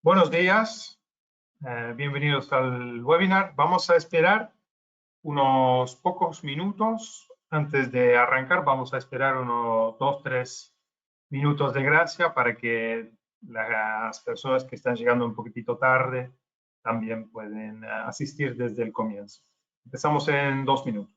Buenos días, bienvenidos al webinar. Vamos a esperar unos pocos minutos antes de arrancar. Vamos a esperar unos 2-3 minutos de gracia para que las personas que están llegando un poquitito tarde también pueden asistir desde el comienzo. Empezamos en 2 minutos.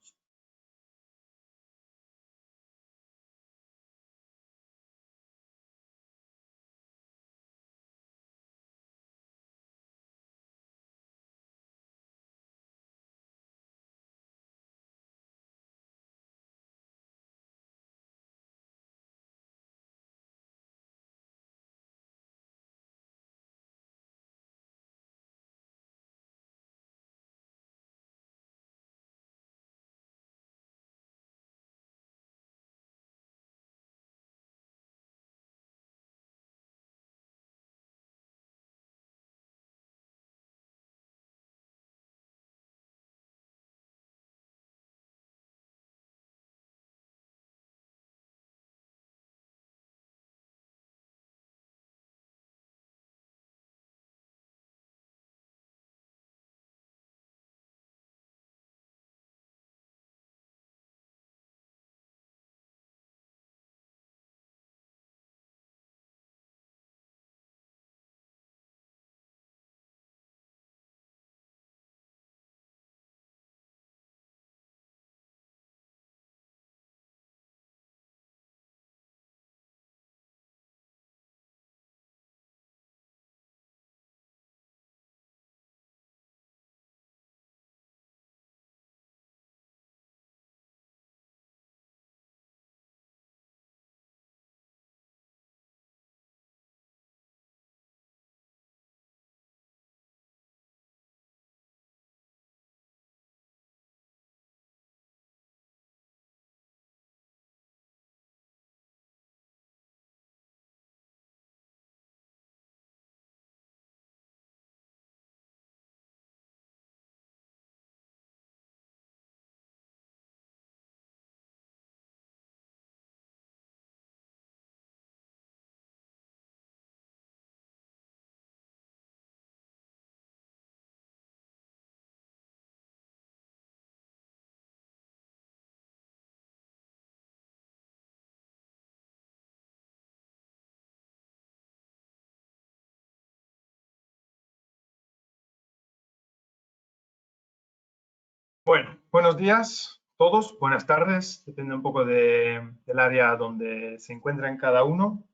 Bueno, buenos días a todos, buenas tardes, depende un poco del área donde se encuentran cada uno.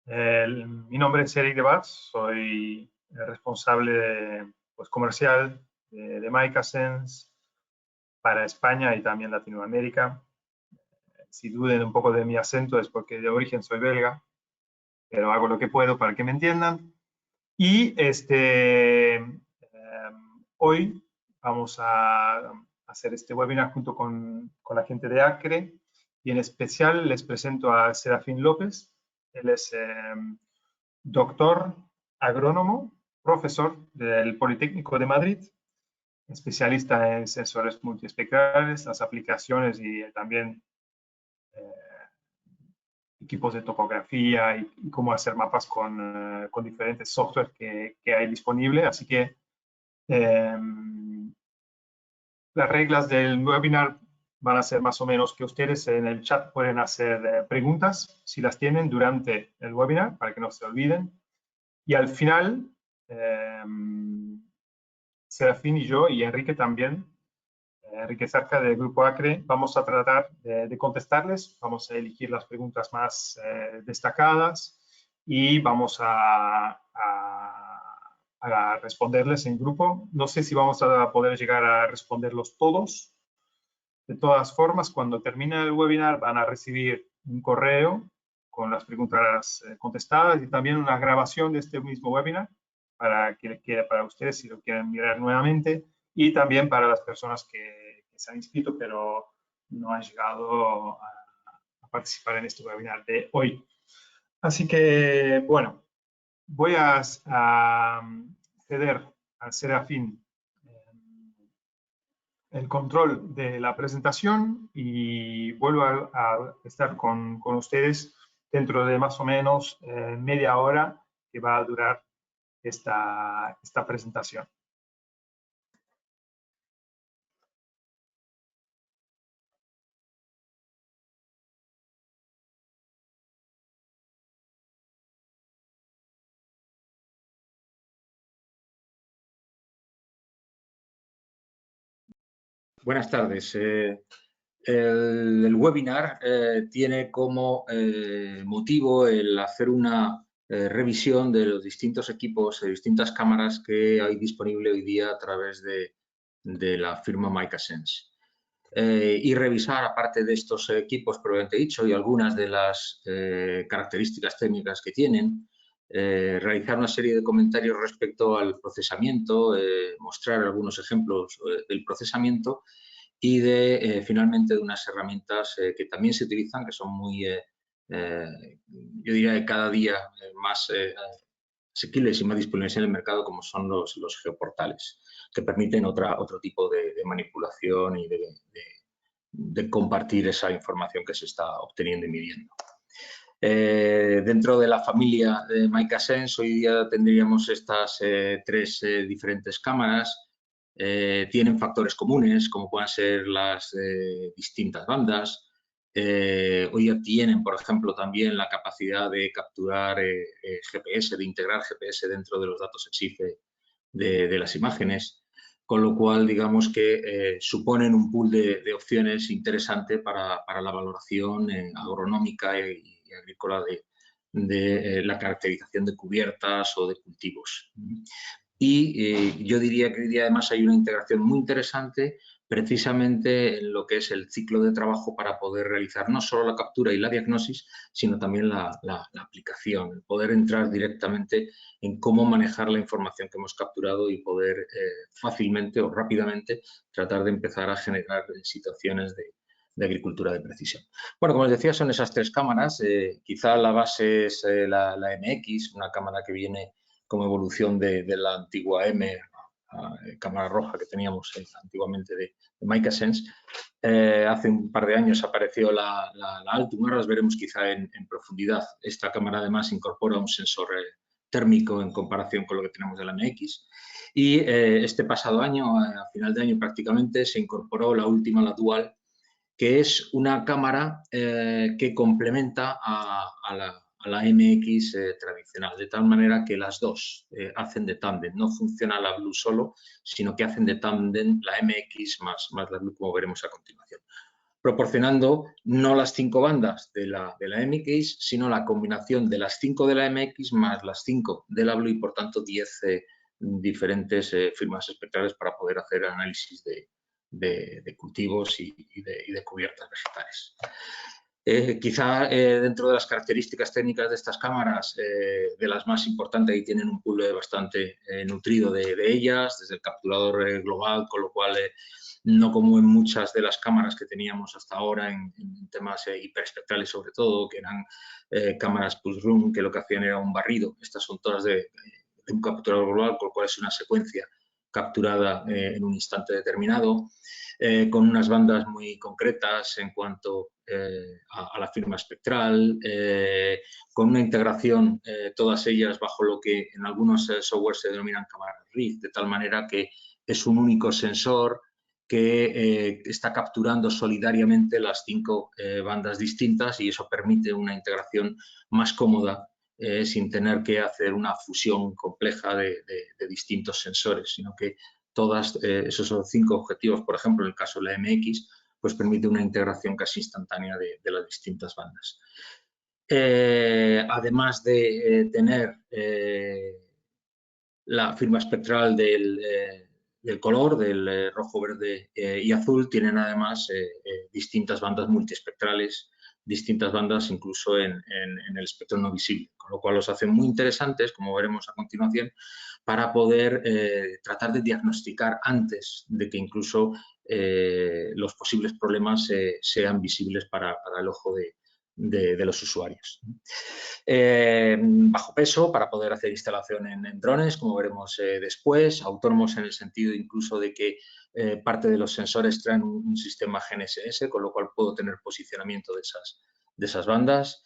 Mi nombre es Eric de Bats, soy el responsable comercial de MyCaSense para España y también Latinoamérica. Si duden un poco de mi acento es porque de origen soy belga, pero hago lo que puedo para que me entiendan. Y hoy vamos a hacer este webinar junto con la gente de ACRE y en especial les presento a Serafín López. Él es doctor agrónomo, profesor del Politécnico de Madrid, especialista en sensores multiespectrales, las aplicaciones y también equipos de topografía y cómo hacer mapas con diferentes software que hay disponible. Así que las reglas del webinar van a ser más o menos que ustedes en el chat pueden hacer preguntas si las tienen durante el webinar para que no se olviden. Y al final, Serafín y yo y Enrique también, Enrique Zarca del Grupo ACRE, vamos a tratar de contestarles. Vamos a elegir las preguntas más destacadas y vamos a responderles en grupo. No sé si vamos a poder llegar a responderlos todos. De todas formas, cuando termine el webinar van a recibir un correo con las preguntas contestadas y también una grabación de este mismo webinar para que les quede para ustedes si lo quieren mirar nuevamente y también para las personas que se han inscrito pero no han llegado a participar en este webinar de hoy. Así que, bueno, voy a ceder al Serafín el control de la presentación y vuelvo a estar con ustedes dentro de más o menos media hora que va a durar esta presentación. Buenas tardes. El webinar tiene como motivo el hacer una revisión de los distintos equipos, de distintas cámaras que hay disponible hoy día a través de la firma MicaSense. Y revisar, aparte de estos equipos previamente dicho y algunas de las características técnicas que tienen, realizar una serie de comentarios respecto al procesamiento, mostrar algunos ejemplos del procesamiento y finalmente de unas herramientas que también se utilizan, que son muy, yo diría, de cada día más asequibles y más disponibles en el mercado, como son los geoportales, que permiten otro tipo de manipulación y de compartir esa información que se está obteniendo y midiendo. Dentro de la familia de MicaSense hoy día tendríamos estas tres diferentes cámaras. Tienen factores comunes, como pueden ser las distintas bandas. Hoy día tienen, por ejemplo, también la capacidad de capturar GPS, de integrar GPS dentro de los datos EXIFE de las imágenes, con lo cual, digamos que suponen un pool de opciones interesante para la valoración agronómica y agrícola de la caracterización de cubiertas o de cultivos. Y yo diría que hoy día además hay una integración muy interesante precisamente en lo que es el ciclo de trabajo para poder realizar no solo la captura y la diagnosis, sino también la aplicación, el poder entrar directamente en cómo manejar la información que hemos capturado y poder fácilmente o rápidamente tratar de empezar a generar situaciones de agricultura de precisión. Bueno, como les decía, son esas tres cámaras. Quizá la base es la MX, una cámara que viene como evolución de la antigua cámara roja que teníamos antiguamente de MicaSense. Hace un par de años apareció la Altum, ahora las veremos quizá en profundidad. Esta cámara además incorpora un sensor térmico en comparación con lo que tenemos de la MX. Y este pasado año, a final de año prácticamente, se incorporó la última, la Dual, que es una cámara que complementa a la MX tradicional, de tal manera que las dos hacen de tándem. No funciona la Blue solo, sino que hacen de tándem la MX más la Blue, como veremos a continuación, proporcionando no las 5 bandas de la MX, sino la combinación de las 5 de la MX más las 5 de la Blue y, por tanto, 10 diferentes firmas espectrales para poder hacer análisis de cultivos y de cubiertas vegetales. Quizá dentro de las características técnicas de estas cámaras, de las más importantes, y tienen un pool bastante nutrido de ellas, desde el capturador global, con lo cual no como en muchas de las cámaras que teníamos hasta ahora en temas hiperespectrales sobre todo, que eran cámaras pulse room, que lo que hacían era un barrido. Estas son todas de un capturador global, con lo cual es una secuencia capturada en un instante determinado, con unas bandas muy concretas en cuanto a la firma espectral, con una integración, todas ellas bajo lo que en algunos software se denominan cámaras RIF, de tal manera que es un único sensor que está capturando solidariamente las 5 bandas distintas, y eso permite una integración más cómoda sin tener que hacer una fusión compleja de distintos sensores, sino que todas esos son 5 objetivos, por ejemplo, en el caso de la MX, pues permite una integración casi instantánea de las distintas bandas. Además de tener la firma espectral del color, del rojo, verde y azul, tienen además distintas bandas multiespectrales, distintas bandas incluso en el espectro no visible, con lo cual los hacen muy interesantes, como veremos a continuación, para poder tratar de diagnosticar antes de que incluso los posibles problemas sean visibles para el ojo de los usuarios. Bajo peso, para poder hacer instalación en drones, como veremos después, autónomos en el sentido incluso de que parte de los sensores traen un sistema GNSS, con lo cual puedo tener posicionamiento de esas bandas.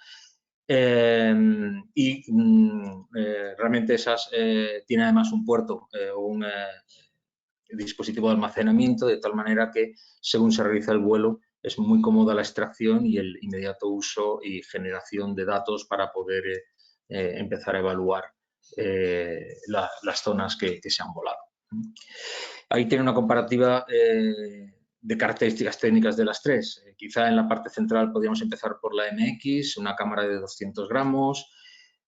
Realmente esas tiene además un puerto o un dispositivo de almacenamiento, de tal manera que según se realiza el vuelo es muy cómoda la extracción y el inmediato uso y generación de datos para poder empezar a evaluar las zonas que se han volado. Ahí tiene una comparativa de características técnicas de las tres. Quizá en la parte central podríamos empezar por la MX, una cámara de 200 gramos,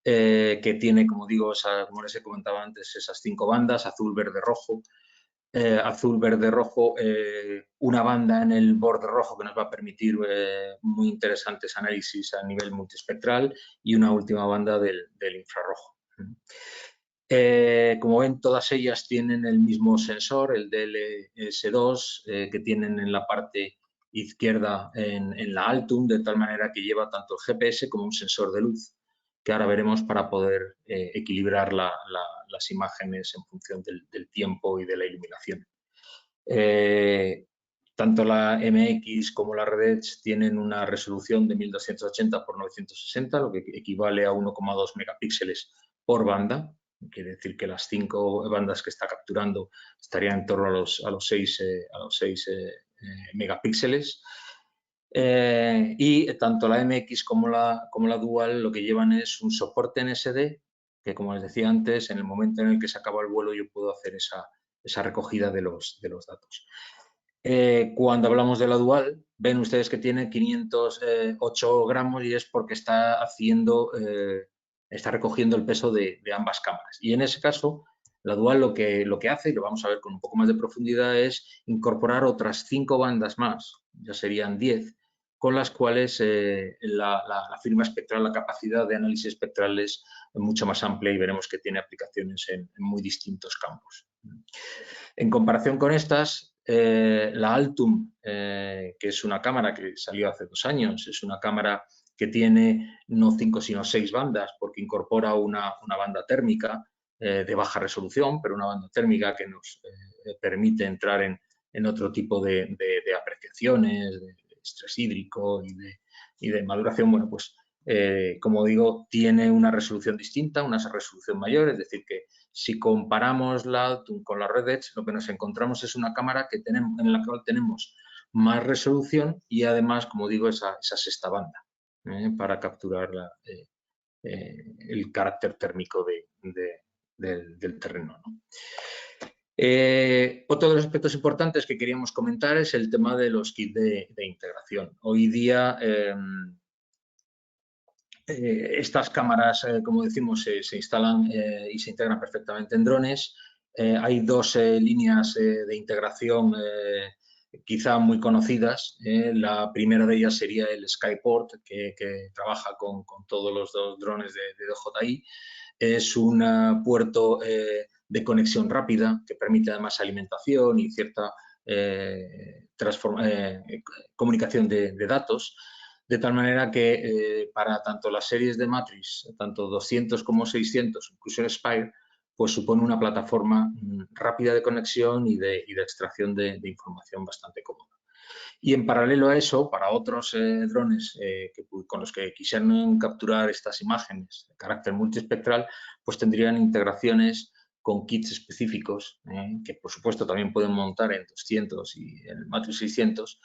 que tiene, como digo, como les he comentado antes, esas 5 bandas, azul, verde, rojo. Azul, verde, rojo, una banda en el borde rojo que nos va a permitir muy interesantes análisis a nivel multiespectral y una última banda del infrarrojo. Como ven, todas ellas tienen el mismo sensor, el DLS2, que tienen en la parte izquierda en la Altum, de tal manera que lleva tanto el GPS como un sensor de luz, que ahora veremos para poder equilibrar las imágenes en función del tiempo y de la iluminación. Tanto la MX como la Red Edge tienen una resolución de 1280 x 960, lo que equivale a 1,2 megapíxeles por banda. Quiere decir que las 5 bandas que está capturando estarían en torno a los 6 megapíxeles. Y tanto la MX como la Dual lo que llevan es un soporte en SD, que como les decía antes, en el momento en el que se acaba el vuelo yo puedo hacer esa recogida de los datos. Cuando hablamos de la Dual, ven ustedes que tiene 508 gramos y es porque está recogiendo el peso de ambas cámaras. Y en ese caso, la Dual lo que hace, y lo vamos a ver con un poco más de profundidad, es incorporar otras 5 bandas más, ya serían 10, con las cuales la firma espectral, la capacidad de análisis espectral es mucho más amplia y veremos que tiene aplicaciones en muy distintos campos. En comparación con estas, la Altum, que es una cámara que salió hace 2 años, es una cámara que tiene no 5 sino 6 bandas porque incorpora una banda térmica de baja resolución, pero una banda térmica que nos permite entrar en otro tipo de apreciaciones, de estrés hídrico y de maduración. Bueno, pues como digo, tiene una resolución distinta, una resolución mayor, es decir que si comparamos la Altum con la Red Edge, lo que nos encontramos es una cámara en la cual tenemos más resolución y además, como digo, esa sexta banda para capturar el carácter térmico del terreno, ¿no? Otro de los aspectos importantes que queríamos comentar es el tema de los kits de integración. Hoy día estas cámaras, como decimos, se instalan y se integran perfectamente en drones. Hay 2 líneas de integración quizá muy conocidas. La primera de ellas sería el Skyport, que trabaja con todos los 2 drones de DJI. Es un puerto de conexión rápida que permite además alimentación y cierta comunicación de datos. De tal manera que para tanto las series de Matrix, tanto 200 como 600, incluso el Spire, pues supone una plataforma rápida de conexión y de extracción de información bastante cómoda. Y en paralelo a eso, para otros drones con los que quisieran capturar estas imágenes de carácter multiespectral, pues tendrían integraciones con kits específicos, que por supuesto también pueden montar en 200 y en el Matrix 600,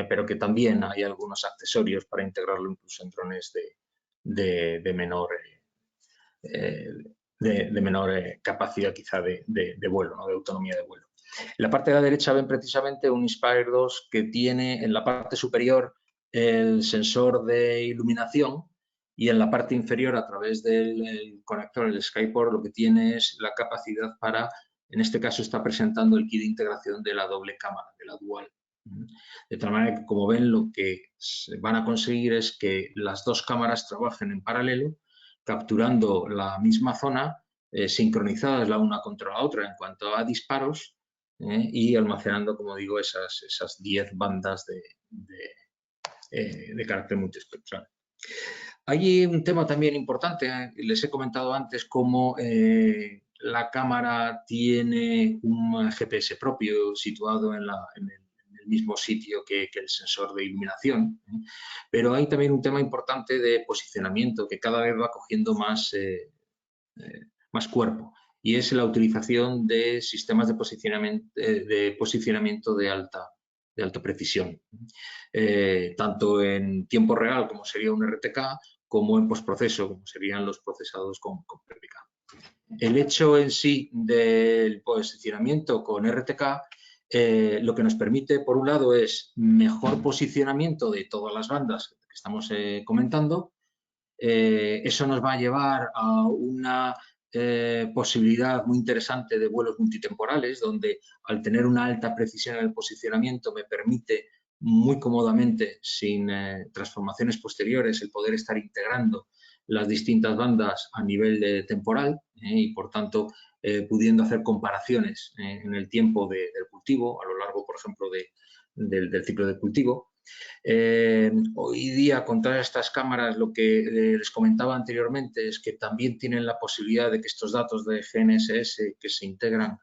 pero que también hay algunos accesorios para integrarlo incluso en drones de menor capacidad quizá de vuelo, ¿no? De autonomía de vuelo. En la parte de la derecha ven precisamente un Inspire 2 que tiene en la parte superior el sensor de iluminación y en la parte inferior, a través del conector, el Skyport, lo que tiene es la capacidad para, en este caso está presentando el kit de integración de la doble cámara, de la Dual. De tal manera que, como ven, lo que van a conseguir es que las 2 cámaras trabajen en paralelo, capturando la misma zona, sincronizadas la una contra la otra en cuanto a disparos, y almacenando, como digo, esas 10 bandas de carácter multiespectral. Hay un tema también importante, les he comentado antes cómo la cámara tiene un GPS propio situado en el mismo sitio que el sensor de iluminación, pero hay también un tema importante de posicionamiento que cada vez va cogiendo más cuerpo, y es la utilización de sistemas de posicionamiento de alta precisión, tanto en tiempo real, como sería un RTK, como en postproceso, como serían los procesados con PPK. El hecho en sí del posicionamiento con RTK lo que nos permite, por un lado, es mejor posicionamiento de todas las bandas que estamos comentando. Eso nos va a llevar a una posibilidad muy interesante de vuelos multitemporales, donde al tener una alta precisión en el posicionamiento me permite muy cómodamente, sin transformaciones posteriores, el poder estar integrando las distintas bandas a nivel temporal y, por tanto, pudiendo hacer comparaciones en el tiempo del cultivo, a lo largo, por ejemplo, del ciclo de cultivo. Hoy día, con todas estas cámaras, lo que les comentaba anteriormente es que también tienen la posibilidad de que estos datos de GNSS que se integran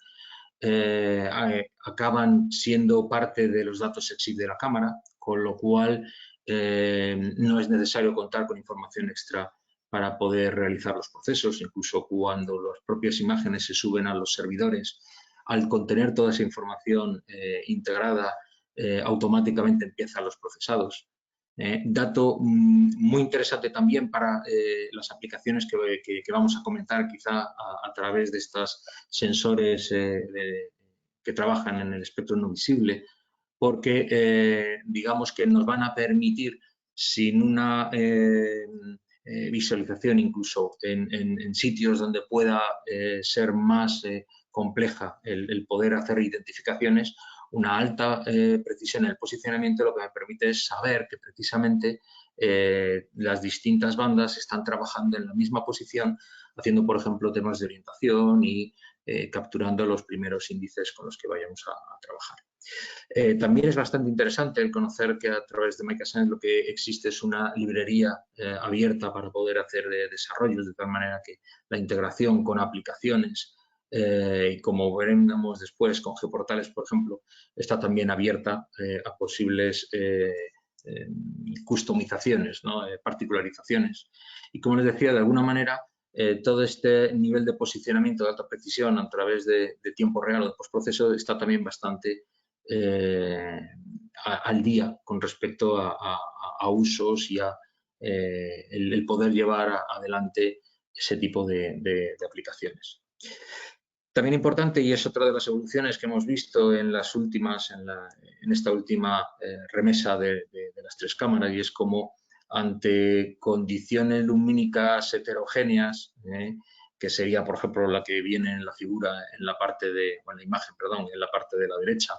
acaban siendo parte de los datos EXIF de la cámara, con lo cual no es necesario contar con información extra para poder realizar los procesos. Incluso cuando las propias imágenes se suben a los servidores, al contener toda esa información integrada, automáticamente empiezan los procesados. Dato muy interesante también para las aplicaciones que vamos a comentar quizá a través de estos sensores que trabajan en el espectro no visible, porque digamos que nos van a permitir, sin una visualización incluso en sitios donde pueda ser más compleja el poder hacer identificaciones, una alta precisión en el posicionamiento lo que me permite es saber que precisamente las distintas bandas están trabajando en la misma posición, haciendo, por ejemplo, temas de orientación y capturando los primeros índices con los que vayamos a trabajar. También es bastante interesante el conocer que a través de MyCaSense lo que existe es una librería abierta para poder hacer desarrollos, de tal manera que la integración con aplicaciones y, como veremos después con geoportales, por ejemplo, está también abierta a posibles customizaciones, ¿no? Particularizaciones. Y, como les decía, de alguna manera, todo este nivel de posicionamiento de alta precisión a través de tiempo real o de postproceso está también bastante al día con respecto a usos y a el poder llevar adelante ese tipo de aplicaciones. También importante, y es otra de las evoluciones que hemos visto en esta última remesa de las tres cámaras, y es como ante condiciones lumínicas heterogéneas, que sería, por ejemplo, la que viene en la figura, en la parte de, bueno, la imagen, perdón, en la parte de la derecha,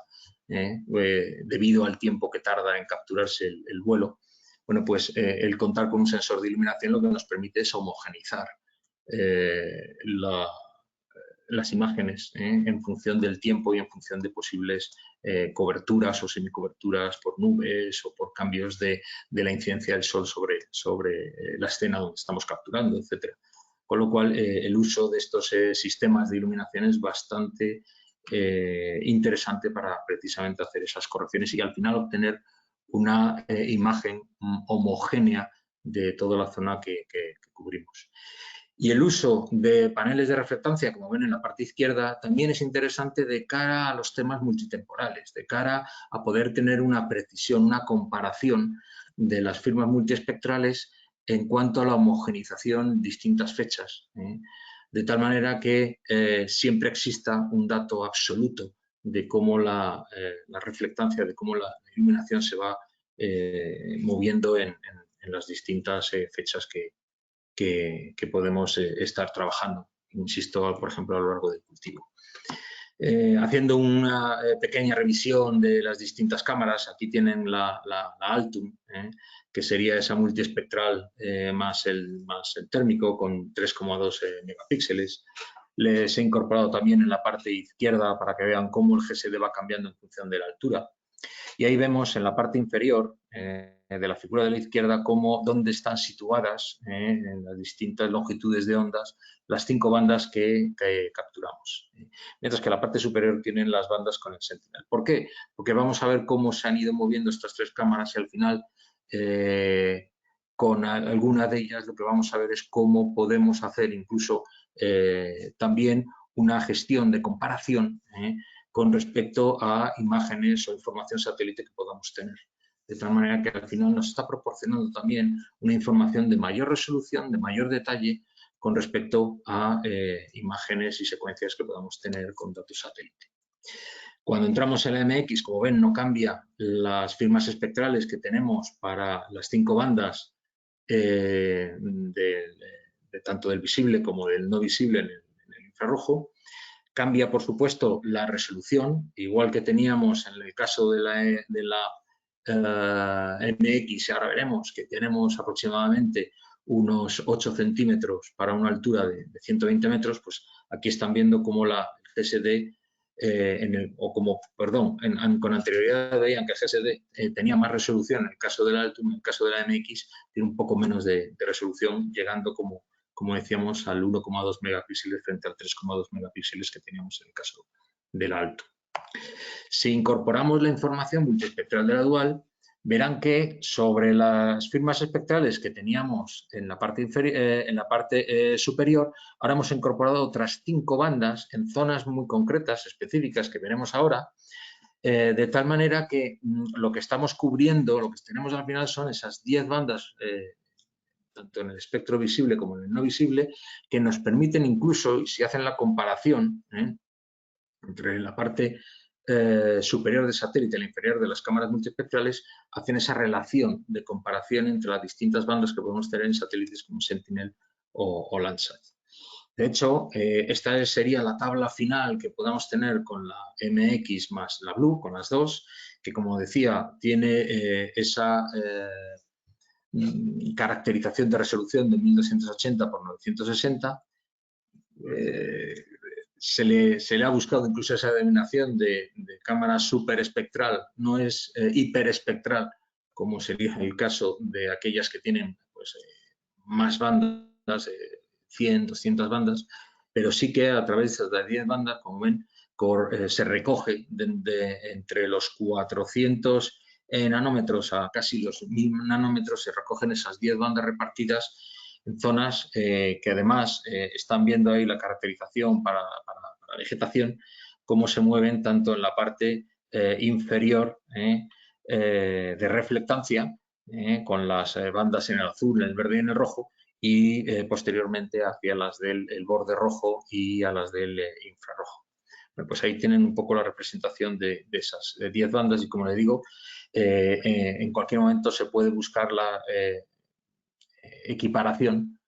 debido al tiempo que tarda en capturarse el vuelo. Bueno, pues el contar con un sensor de iluminación lo que nos permite es homogeneizar las imágenes en función del tiempo y en función de posibles coberturas o semicoberturas por nubes o por cambios de la incidencia del sol sobre la escena donde estamos capturando, etc. Con lo cual, el uso de estos sistemas de iluminación es bastante interesante para precisamente hacer esas correcciones y al final obtener una imagen homogénea de toda la zona que cubrimos. Y el uso de paneles de reflectancia, como ven en la parte izquierda, también es interesante de cara a los temas multitemporales, de cara a poder tener una precisión, una comparación de las firmas multiespectrales en cuanto a la homogenización en distintas fechas, de tal manera que siempre exista un dato absoluto de cómo la reflectancia, de cómo la iluminación se va moviendo en las distintas fechas que podemos estar trabajando, insisto, por ejemplo, a lo largo del cultivo. Haciendo una pequeña revisión de las distintas cámaras, aquí tienen la Altum, que sería esa multiespectral más el térmico con 3,2 megapíxeles. Les he incorporado también en la parte izquierda para que vean cómo el GSD va cambiando en función de la altura. Y ahí vemos en la parte inferior de la figura de la izquierda dónde están situadas en las distintas longitudes de ondas las 5 bandas que capturamos. Mientras que la parte superior tienen las bandas con el Sentinel. ¿Por qué? Porque vamos a ver cómo se han ido moviendo estas 3 cámaras y al final con alguna de ellas lo que vamos a ver es cómo podemos hacer incluso también una gestión de comparación con respecto a imágenes o información satélite que podamos tener. De tal manera que al final nos está proporcionando también una información de mayor resolución, de mayor detalle con respecto a imágenes y secuencias que podamos tener con datos satélite. Cuando entramos en la MX, como ven, no cambia las firmas espectrales que tenemos para las 5 bandas tanto del visible como del no visible en el infrarrojo. Cambia, por supuesto, la resolución, igual que teníamos en el caso de la MX, ahora veremos que tenemos aproximadamente unos 8 centímetros para una altura de 120 metros, pues aquí están viendo cómo la GSD, con anterioridad veían que el GSD tenía más resolución en el caso del Altum, en el caso de la MX tiene un poco menos de resolución, llegando como decíamos, al 1,2 megapíxeles frente al 3,2 megapíxeles que teníamos en el caso del Alto. Si incorporamos la información multiespectral de la Dual, verán que sobre las firmas espectrales que teníamos en la parte, superior, ahora hemos incorporado otras 5 bandas en zonas muy concretas, específicas, que veremos ahora, de tal manera que lo que estamos cubriendo, lo que tenemos al final son esas 10 bandas tanto en el espectro visible como en el no visible, que nos permiten incluso, y si hacen la comparación entre la parte superior del satélite y la inferior de las cámaras multiespectrales, hacen esa relación de comparación entre las distintas bandas que podemos tener en satélites como Sentinel o Landsat. De hecho, esta sería la tabla final que podamos tener con la MX más la Blue, con las dos, que como decía, tiene esa caracterización de resolución de 1280 por 960. Se le ha buscado incluso esa denominación de cámara superespectral, no es hiperespectral, como sería el caso de aquellas que tienen pues, más bandas, 100, 200 bandas, pero sí que a través de las 10 bandas, como ven, se recoge entre los 400 nanómetros a casi los 1000 nanómetros, se recogen esas 10 bandas repartidas en zonas que además están viendo ahí la caracterización para la vegetación, cómo se mueven tanto en la parte inferior de reflectancia, con las bandas en el azul, en el verde y en el rojo, y posteriormente hacia las del borde rojo y a las del infrarrojo. Bueno, pues ahí tienen un poco la representación de esas 10 bandas y, como le digo, en cualquier momento se puede buscar la equiparación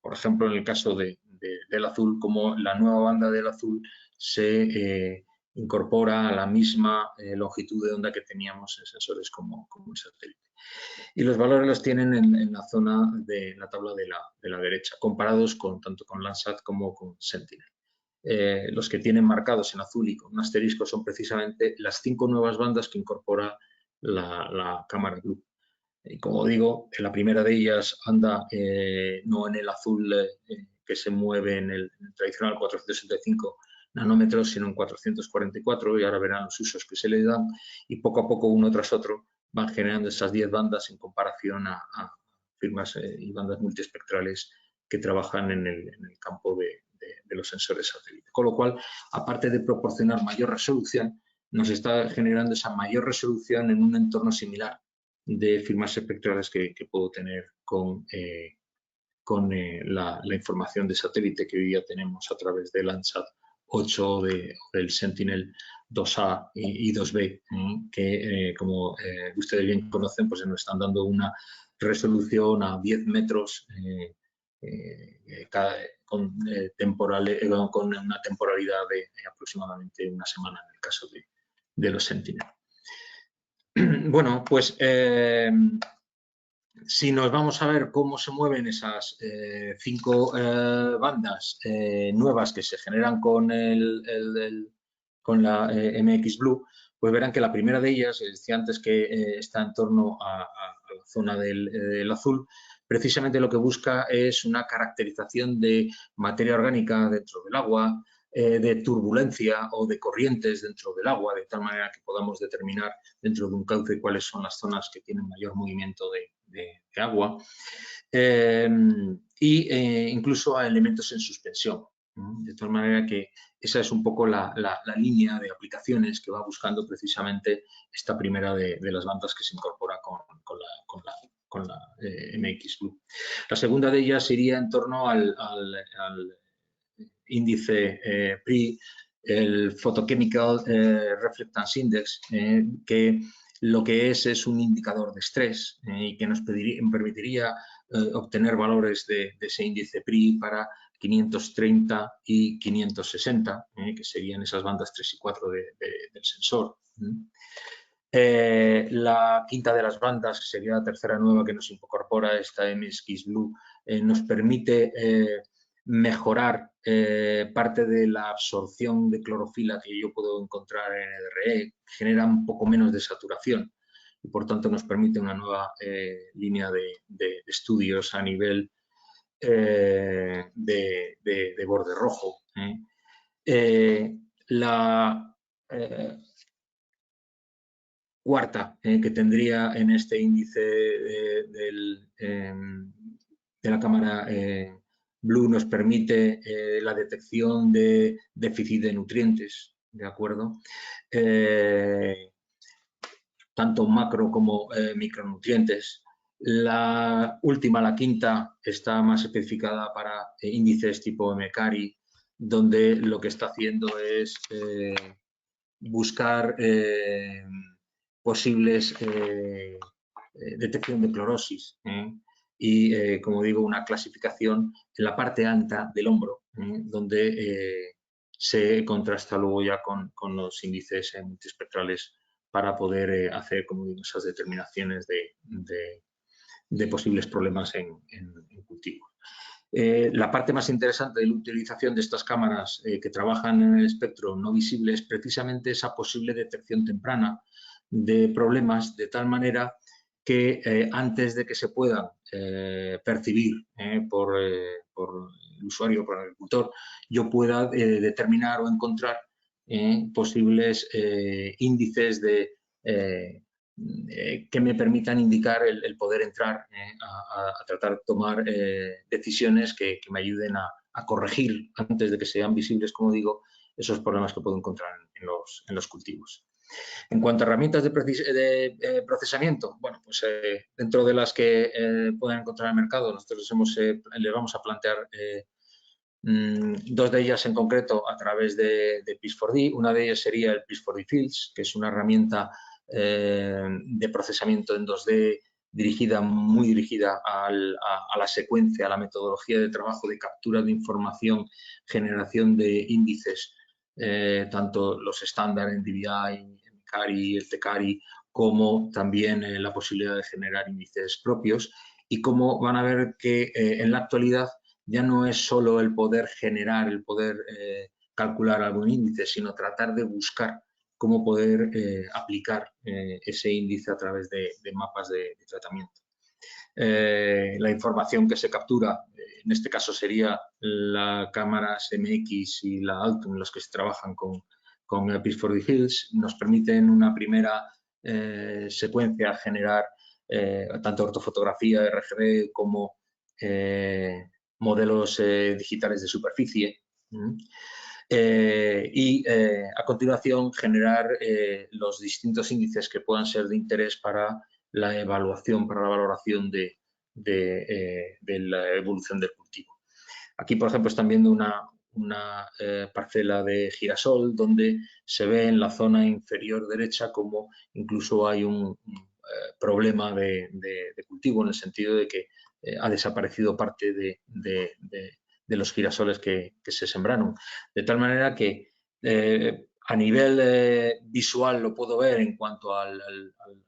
por ejemplo, en el caso del azul, como la nueva banda del azul se incorpora a la misma longitud de onda que teníamos en sensores como el satélite. Y los valores los tienen en la zona de la tabla de la derecha, comparados tanto con Landsat como con Sentinel. Los que tienen marcados en azul y con un asterisco son precisamente las 5 nuevas bandas que incorpora la cámara Blue. Y como digo, la primera de ellas anda no en el azul que se mueve en el tradicional 465 nanómetros, sino en 444, y ahora verán los usos que se le dan, y poco a poco, uno tras otro, van generando esas 10 bandas en comparación a firmas y bandas multiespectrales que trabajan en el campo de los sensores satélite. Con lo cual, aparte de proporcionar mayor resolución, nos está generando esa mayor resolución en un entorno similar de firmas espectrales que puedo tener con la información de satélite que hoy día tenemos a través de Landsat 8 del Sentinel 2A y 2B, que como ustedes bien conocen, pues nos están dando una resolución a 10 metros con una temporalidad de aproximadamente una semana en el caso de los Sentinel. Bueno, pues si nos vamos a ver cómo se mueven esas 5 bandas nuevas que se generan con la MX Blue, pues verán que la primera de ellas, decía antes que está en torno a la zona del azul, precisamente lo que busca es una caracterización de materia orgánica dentro del agua, de turbulencia o de corrientes dentro del agua, de tal manera que podamos determinar dentro de un cauce cuáles son las zonas que tienen mayor movimiento de agua, incluso a elementos en suspensión. De tal manera que esa es un poco la línea de aplicaciones que va buscando precisamente esta primera de las bandas que se incorpora con la MX Blue. La segunda de ellas iría en torno al índice PRI, el Photochemical Reflectance Index, que lo que es un indicador de estrés y que nos permitiría obtener valores de ese índice PRI para 530 y 560, que serían esas bandas 3 y 4 del sensor. La quinta de las bandas, que sería la tercera nueva que nos incorpora esta MX Blue, nos permite mejorar parte de la absorción de clorofila que yo puedo encontrar en EDRE, genera un poco menos de saturación y por tanto nos permite una nueva línea de estudios a nivel de borde rojo. La cuarta que tendría en este índice de la cámara Blue nos permite la detección de déficit de nutrientes, ¿de acuerdo? Tanto macro como micronutrientes. La última, la quinta, está más especificada para índices tipo MCARI, donde lo que está haciendo es buscar posibles detección de clorosis y, como digo, una clasificación en la parte alta del hombro, donde se contrasta luego ya con los índices multiespectrales para poder hacer, como digo, esas determinaciones de posibles problemas en cultivos. La parte más interesante de la utilización de estas cámaras que trabajan en el espectro no visible es precisamente esa posible detección temprana de problemas, de tal manera que antes de que se puedan percibir por el usuario, por el agricultor, yo pueda determinar o encontrar posibles índices que me permitan indicar el poder entrar a tratar de tomar decisiones que me ayuden a corregir antes de que sean visibles, como digo, esos problemas que puedo encontrar en los cultivos. En cuanto a herramientas de procesamiento, bueno, pues dentro de las que pueden encontrar en el mercado, nosotros les vamos a plantear dos de ellas en concreto a través de PIS4D. Una de ellas sería el PIS4D Fields, que es una herramienta de procesamiento en 2D muy dirigida a la secuencia, a la metodología de trabajo de captura de información, generación de índices, tanto los estándar en DBI, el CARI, el TCARI, como también la posibilidad de generar índices propios. Y como van a ver que en la actualidad ya no es solo el poder generar, el poder calcular algún índice, sino tratar de buscar cómo poder aplicar ese índice a través de mapas de tratamiento. La información que se captura, en este caso sería la cámara MX y la Altum, los que se trabajan con PIS4D Fields, nos permiten una primera secuencia generar tanto ortofotografía RGB como modelos digitales de superficie. A continuación generar los distintos índices que puedan ser de interés para la evaluación, para la valoración de la evolución del cultivo. Aquí, por ejemplo, están viendo una parcela de girasol donde se ve en la zona inferior derecha como incluso hay un problema de cultivo, en el sentido de que ha desaparecido parte de los girasoles que se sembraron. De tal manera que a nivel visual lo puedo ver en cuanto al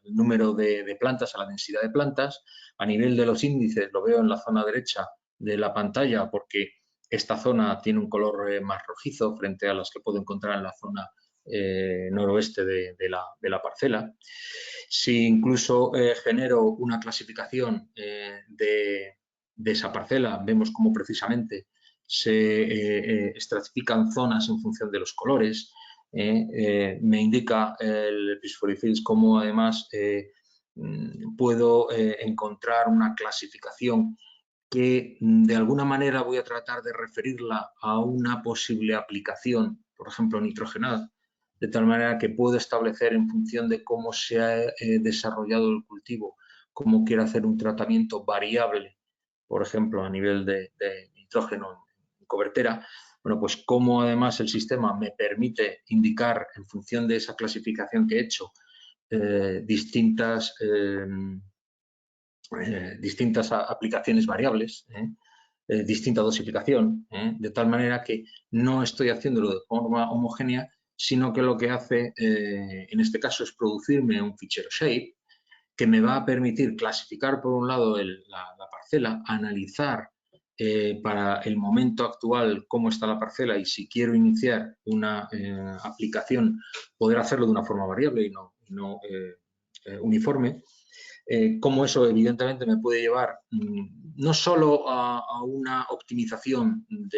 número de plantas, a la densidad de plantas. A nivel de los índices lo veo en la zona derecha de la pantalla porque esta zona tiene un color más rojizo frente a las que puedo encontrar en la zona noroeste de la parcela. Si incluso genero una clasificación de esa parcela, vemos cómo precisamente se estratifican zonas en función de los colores. Me indica el Pis4eFields cómo además puedo encontrar una clasificación que de alguna manera voy a tratar de referirla a una posible aplicación, por ejemplo, nitrogenada, de tal manera que puedo establecer en función de cómo se ha desarrollado el cultivo, cómo quiero hacer un tratamiento variable, por ejemplo, a nivel de nitrógeno en cobertera. Bueno, pues cómo además el sistema me permite indicar en función de esa clasificación que he hecho distintas aplicaciones variables, distinta dosificación, de tal manera que no estoy haciéndolo de forma homogénea, sino que lo que hace en este caso es producirme un fichero shape que me va a permitir clasificar por un lado la parcela, analizar para el momento actual cómo está la parcela y si quiero iniciar una aplicación, poder hacerlo de una forma variable y no uniforme. Cómo eso evidentemente me puede llevar no solo a una optimización en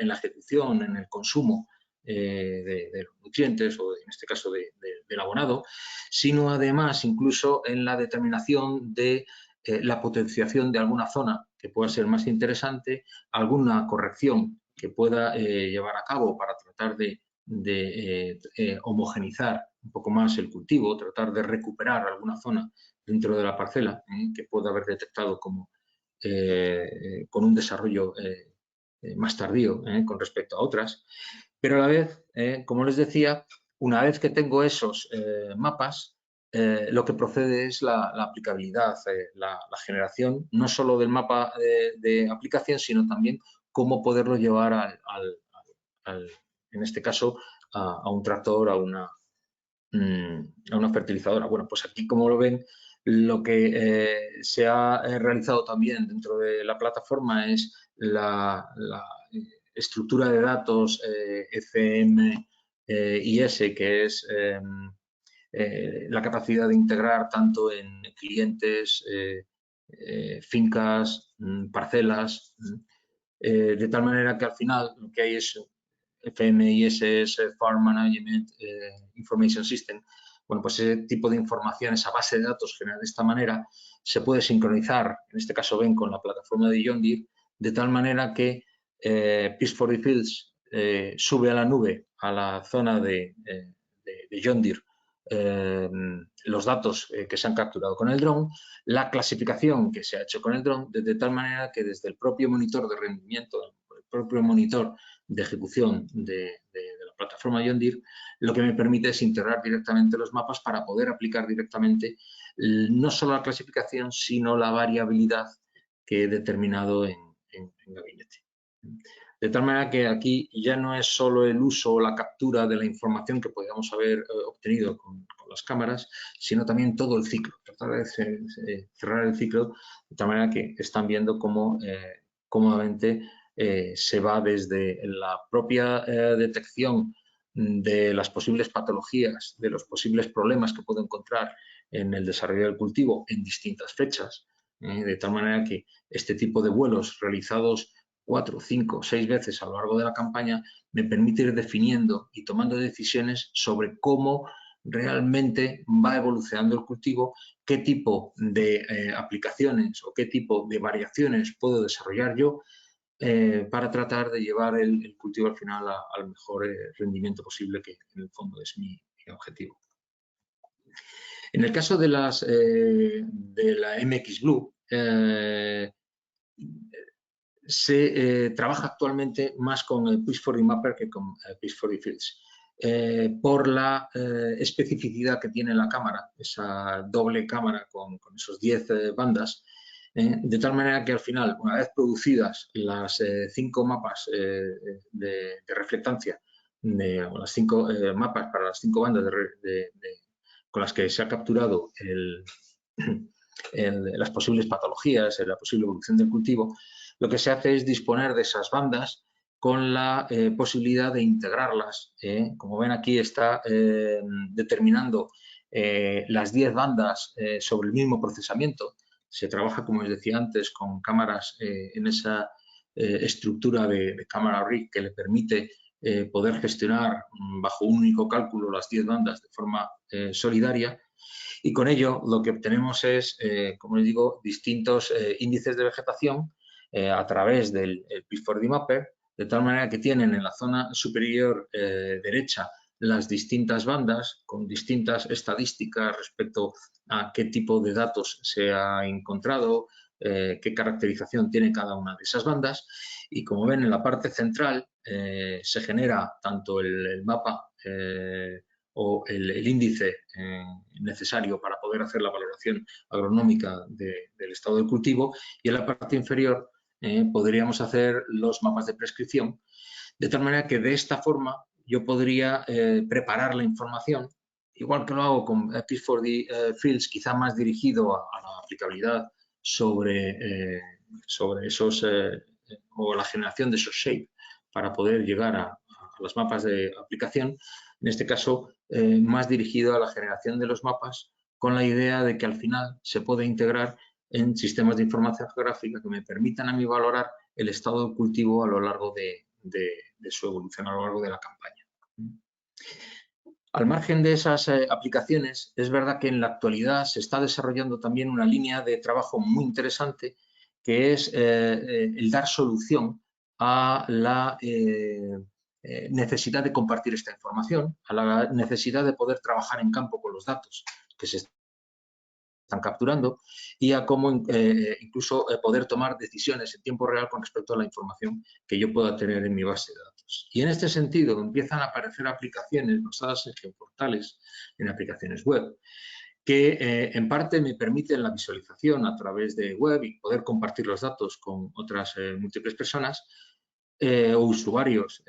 la ejecución, en el consumo de los nutrientes o en este caso del abonado, sino además incluso en la determinación de la potenciación de alguna zona que pueda ser más interesante, alguna corrección que pueda llevar a cabo para tratar de homogenizar un poco más el cultivo, tratar de recuperar alguna zona dentro de la parcela que pueda haber detectado como con un desarrollo más tardío con respecto a otras. Pero a la vez, como les decía, una vez que tengo esos mapas, lo que procede es la aplicabilidad, la generación no solo del mapa de aplicación, sino también cómo poderlo llevar en este caso, a un tractor, a una fertilizadora. Bueno, pues aquí, como lo ven, lo que se ha realizado también dentro de la plataforma es la estructura de datos FMIS, que es la capacidad de integrar tanto en clientes, fincas, parcelas, de tal manera que al final lo que hay es FMIS, es Farm Management Information System. Bueno, pues ese tipo de información, esa base de datos generada de esta manera, se puede sincronizar, en este caso ven, con la plataforma de John Deere, de tal manera que Pis4eFields sube a la nube, a la zona de John Deere, los datos que se han capturado con el dron, la clasificación que se ha hecho con el dron, de tal manera que desde el propio monitor de rendimiento, el propio monitor de ejecución de la plataforma John Deere, lo que me permite es integrar directamente los mapas para poder aplicar directamente no solo la clasificación, sino la variabilidad que he determinado en gabinete. De tal manera que aquí ya no es solo el uso o la captura de la información que podríamos haber obtenido con las cámaras, sino también todo el ciclo. Tratar de cerrar el ciclo de tal manera que están viendo cómo cómodamente se va desde la propia detección de las posibles patologías, de los posibles problemas que puedo encontrar en el desarrollo del cultivo en distintas fechas, de tal manera que este tipo de vuelos realizados 4, 5, 6 veces a lo largo de la campaña me permite ir definiendo y tomando decisiones sobre cómo realmente va evolucionando el cultivo, qué tipo de aplicaciones o qué tipo de variaciones puedo desarrollar yo para tratar de llevar el cultivo al final al mejor rendimiento posible, que en el fondo es mi objetivo. En el caso de la MX Blue, se trabaja actualmente más con el Pis4eMapper que con Pis4eFields. Por la especificidad que tiene la cámara, esa doble cámara con esos 10 bandas, de tal manera que al final, una vez producidas las 5 mapas de reflectancia, las 5 mapas para las 5 bandas con las que se ha capturado las posibles patologías, la posible evolución del cultivo, lo que se hace es disponer de esas bandas con la posibilidad de integrarlas. Como ven aquí está determinando las 10 bandas sobre el mismo procesamiento. Se trabaja, como os decía antes, con cámaras en esa estructura de cámara rig que le permite poder gestionar bajo un único cálculo las 10 bandas de forma solidaria. Y con ello lo que obtenemos es, como les digo, distintos índices de vegetación a través del P4D Mapper, de tal manera que tienen en la zona superior derecha las distintas bandas con distintas estadísticas respecto a qué tipo de datos se ha encontrado, qué caracterización tiene cada una de esas bandas. Y como ven, en la parte central se genera tanto el mapa o el índice necesario para poder hacer la valoración agronómica del estado del cultivo, y en la parte inferior podríamos hacer los mapas de prescripción, de tal manera que de esta forma yo podría preparar la información, igual que lo hago con P4D Fields, quizá más dirigido a la aplicabilidad sobre esos o la generación de esos shapes para poder llegar a los mapas de aplicación. En este caso, más dirigido a la generación de los mapas con la idea de que al final se puede integrar en sistemas de información geográfica que me permitan a mí valorar el estado del cultivo a lo largo de su evolución, a lo largo de la campaña. Al margen de esas aplicaciones, es verdad que en la actualidad se está desarrollando también una línea de trabajo muy interesante, que es el dar solución a la necesidad de compartir esta información, a la necesidad de poder trabajar en campo con los datos que se están capturando y a cómo incluso poder tomar decisiones en tiempo real con respecto a la información que yo pueda tener en mi base de datos. Y en este sentido empiezan a aparecer aplicaciones basadas en geoportales, en aplicaciones web, que en parte me permiten la visualización a través de web y poder compartir los datos con otras múltiples personas o usuarios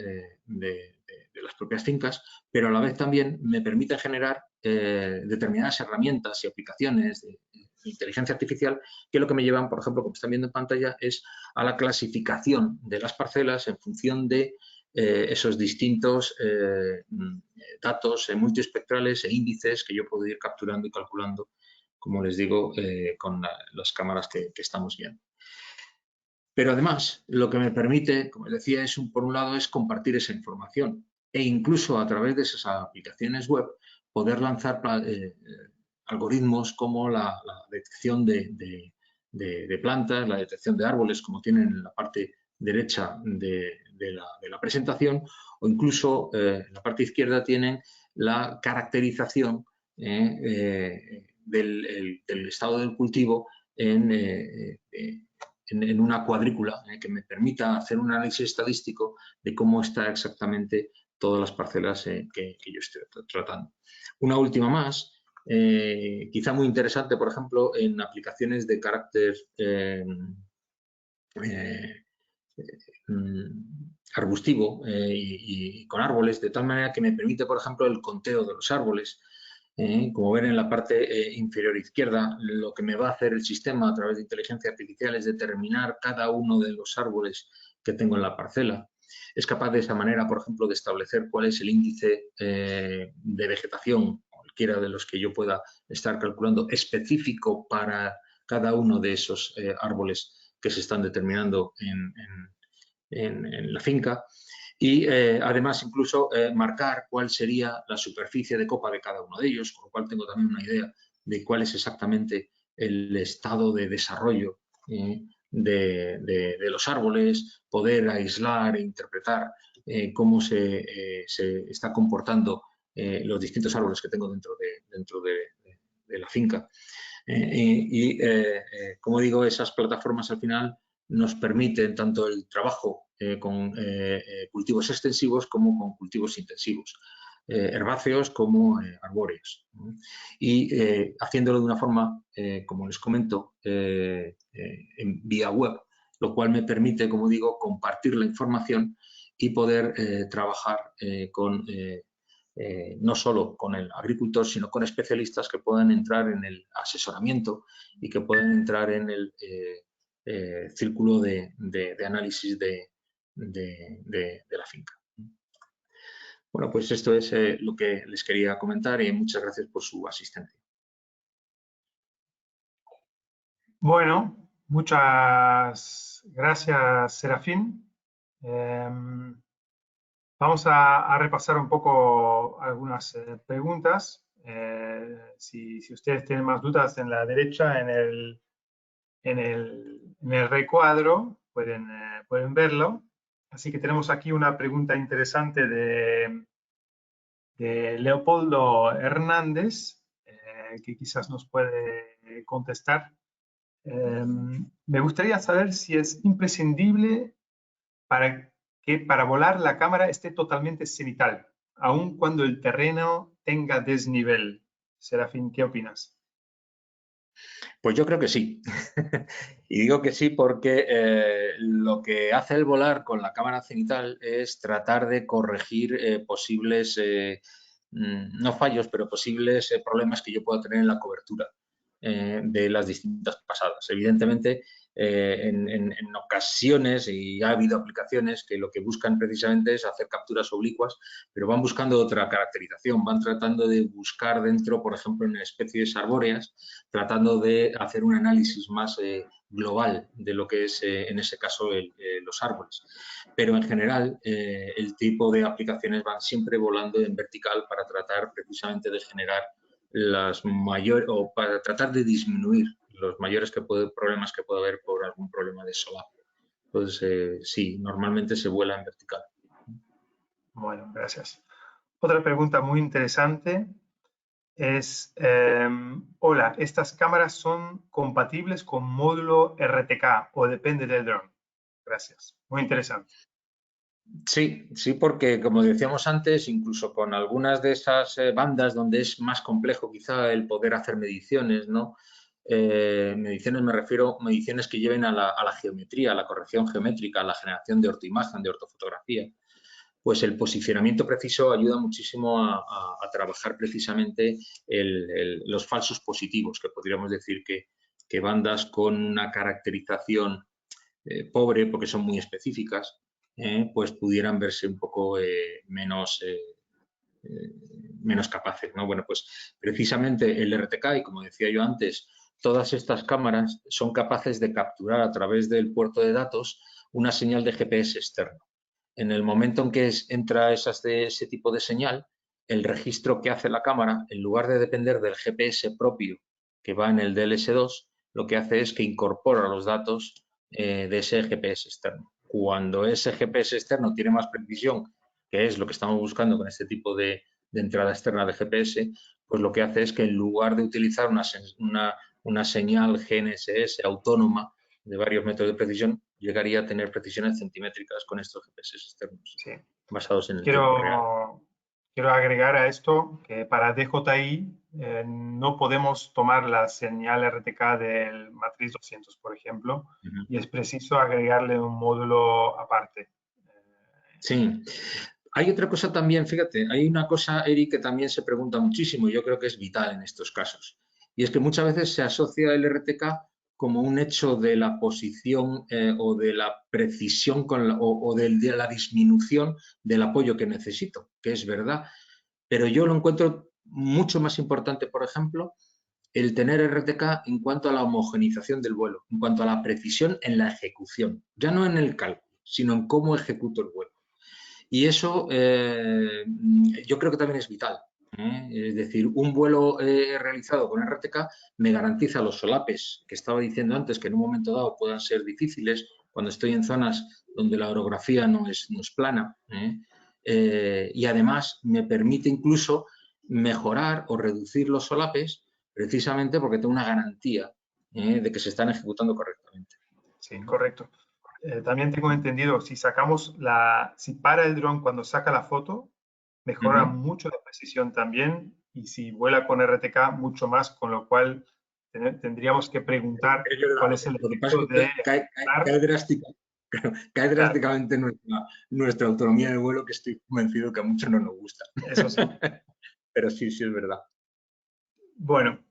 de las propias fincas, pero a la vez también me permite generar determinadas herramientas y aplicaciones de inteligencia artificial que lo que me llevan, por ejemplo, como están viendo en pantalla, es a la clasificación de las parcelas en función de esos distintos datos multiespectrales e índices que yo puedo ir capturando y calculando, como les digo, con las cámaras que estamos viendo. Pero además, lo que me permite, como les decía, por un lado, es compartir esa información e incluso a través de esas aplicaciones web poder lanzar algoritmos como la detección de plantas, la detección de árboles, como tienen en la parte derecha de la presentación, o incluso en la parte izquierda tienen la caracterización del estado del cultivo en una cuadrícula que me permita hacer un análisis estadístico de cómo está exactamente todas las parcelas que yo estoy tratando. Una última más, quizá muy interesante, por ejemplo, en aplicaciones de carácter arbustivo y con árboles, de tal manera que me permite, por ejemplo, el conteo de los árboles. Como ven en la parte inferior izquierda, lo que me va a hacer el sistema a través de inteligencia artificial es determinar cada uno de los árboles que tengo en la parcela. Es capaz de esa manera, por ejemplo, de establecer cuál es el índice de vegetación, cualquiera de los que yo pueda estar calculando, específico para cada uno de esos árboles que se están determinando en la finca. Y además incluso marcar cuál sería la superficie de copa de cada uno de ellos, con lo cual tengo también una idea de cuál es exactamente el estado de desarrollo de los árboles, poder aislar e interpretar cómo se está comportando los distintos árboles que tengo dentro de la finca. Como digo, esas plataformas al final nos permiten tanto el trabajo con cultivos extensivos como con cultivos intensivos, herbáceos como arbóreos. Y haciéndolo de una forma, como les comento, en vía web, lo cual me permite, como digo, compartir la información y poder trabajar no solo con el agricultor, sino con especialistas que puedan entrar en el asesoramiento y que puedan entrar en el círculo de análisis de la finca. Bueno, pues esto es lo que les quería comentar y muchas gracias por su asistencia. Bueno, muchas gracias, Serafín. Vamos a repasar un poco algunas preguntas. Si ustedes tienen más dudas, en la derecha, en el recuadro, pueden verlo. Así que tenemos aquí una pregunta interesante de Leopoldo Hernández, que quizás nos puede contestar. Me gustaría saber si es imprescindible para que para volar la cámara esté totalmente cenital, aun cuando el terreno tenga desnivel. Serafín, ¿qué opinas? Pues yo creo que sí. Y digo que sí porque lo que hace el volar con la cámara cenital es tratar de corregir posibles, no fallos, pero posibles problemas que yo pueda tener en la cobertura de las distintas pasadas. Evidentemente, en ocasiones, y ha habido aplicaciones que lo que buscan precisamente es hacer capturas oblicuas, pero van buscando otra caracterización, van tratando de buscar dentro, por ejemplo, en especies arbóreas, tratando de hacer un análisis más global de lo que es, en ese caso, los árboles. Pero en general, el tipo de aplicaciones van siempre volando en vertical para tratar precisamente de generar las mayores, o para tratar de disminuir los mayores problemas que puede haber por algún problema de solape. Entonces, sí, normalmente se vuela en vertical. Bueno, gracias. Otra pregunta muy interesante es, hola, ¿estas cámaras son compatibles con módulo RTK o depende del dron? Gracias. Muy interesante. Sí, sí, porque como decíamos antes, incluso con algunas de esas bandas donde es más complejo quizá el poder hacer mediciones, ¿no? Mediciones me refiero a mediciones que lleven a la geometría, a la corrección geométrica, a la generación de ortoimagen, de ortofotografía. Pues el posicionamiento preciso ayuda muchísimo a trabajar precisamente los falsos positivos, que podríamos decir que bandas con una caracterización pobre, porque son muy específicas, pues pudieran verse un poco menos capaces, ¿no? Bueno, pues precisamente el RTK, y como decía yo antes, todas estas cámaras son capaces de capturar a través del puerto de datos una señal de GPS externo. En el momento en que entra ese tipo de señal, el registro que hace la cámara, en lugar de depender del GPS propio que va en el DLS2, lo que hace es que incorpora los datos de ese GPS externo. Cuando ese GPS externo tiene más precisión, que es lo que estamos buscando con este tipo de entrada externa de GPS, pues lo que hace es que en lugar de utilizar una señal GNSS autónoma de varios metros de precisión, llegaría a tener precisiones centimétricas con estos GPS externos, Sí. basados en el tiempo real. Quiero agregar a esto que para DJI no podemos tomar la señal RTK del Matriz 200, por ejemplo, y es preciso agregarle un módulo aparte. Sí. Hay otra cosa también, fíjate, hay una cosa, Eric, que también se pregunta muchísimo y yo creo que es vital en estos casos. Y es que muchas veces se asocia el RTK como un hecho de la posición o de la precisión o de la disminución del apoyo que necesito, que es verdad. Pero yo lo encuentro mucho más importante, por ejemplo, el tener RTK en cuanto a la homogenización del vuelo, en cuanto a la precisión en la ejecución, ya no en el cálculo, sino en cómo ejecuto el vuelo. Y eso yo creo que también es vital. Es decir, un vuelo realizado con RTK me garantiza los solapes que estaba diciendo antes, que en un momento dado puedan ser difíciles cuando estoy en zonas donde la orografía no es plana. Y además me permite incluso mejorar o reducir los solapes precisamente porque tengo una garantía de que se están ejecutando correctamente. Sí, correcto. También tengo entendido, si para el dron cuando saca la foto, mejora mucho la precisión también, y si vuela con RTK, mucho más, con lo cual tendríamos que preguntar cuál es el efecto de... Cae drásticamente nuestra autonomía de vuelo, que estoy convencido que a muchos no nos gusta. Eso sí. Pero sí, sí es verdad. Bueno,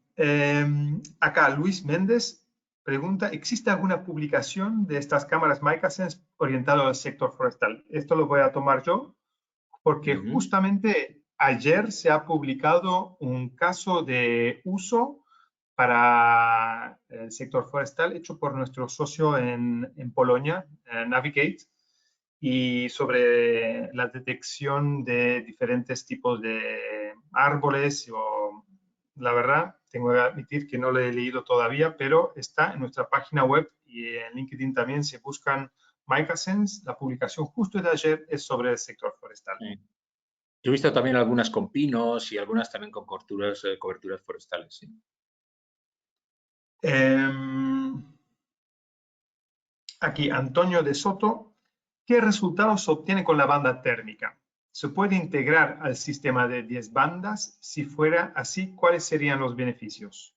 acá Luis Méndez pregunta, ¿existe alguna publicación de estas cámaras MicaSense orientado al sector forestal? Esto lo voy a tomar yo, porque justamente ayer se ha publicado un caso de uso para el sector forestal hecho por nuestro socio en Polonia, Navigate, y sobre la detección de diferentes tipos de árboles. La verdad, tengo que admitir que no lo he leído todavía, pero está en nuestra página web y en LinkedIn también. Se buscan MicaSense. La publicación justo de ayer es sobre el sector forestal. Sí. Yo he visto también algunas con pinos y algunas también con coberturas forestales. Sí. Aquí, Antonio de Soto. ¿Qué resultados se obtiene con la banda térmica? ¿Se puede integrar al sistema de 10 bandas? Si fuera así, ¿cuáles serían los beneficios?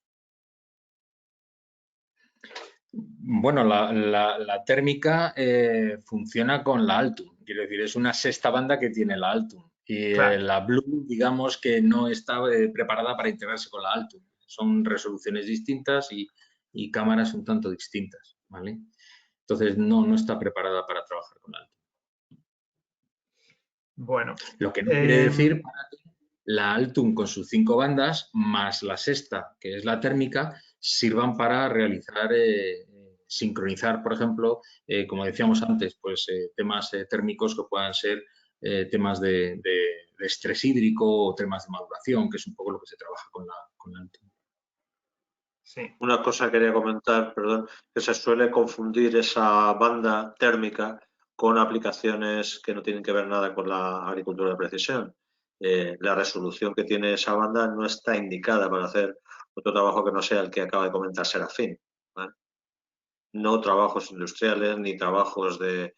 Bueno, la térmica funciona con la Altum, quiero decir, es una sexta banda que tiene la Altum. Y Claro. la Blue, digamos que no está preparada para integrarse con la Altum. Son resoluciones distintas y cámaras un tanto distintas, ¿vale? Entonces no está preparada para trabajar con la Altum. Bueno. Lo que no quiere decir para que la Altum con sus 5 bandas más la sexta, que es la térmica, sirvan para realizar, sincronizar, por ejemplo, como decíamos antes, pues temas térmicos que puedan ser temas de estrés hídrico o temas de maduración, que es un poco lo que se trabaja con la Altum. Sí. Una cosa quería comentar, perdón, que se suele confundir esa banda térmica con aplicaciones que no tienen que ver nada con la agricultura de precisión. La resolución que tiene esa banda no está indicada para hacer otro trabajo que no sea el que acaba de comentar Serafín, ¿vale? No trabajos industriales ni trabajos de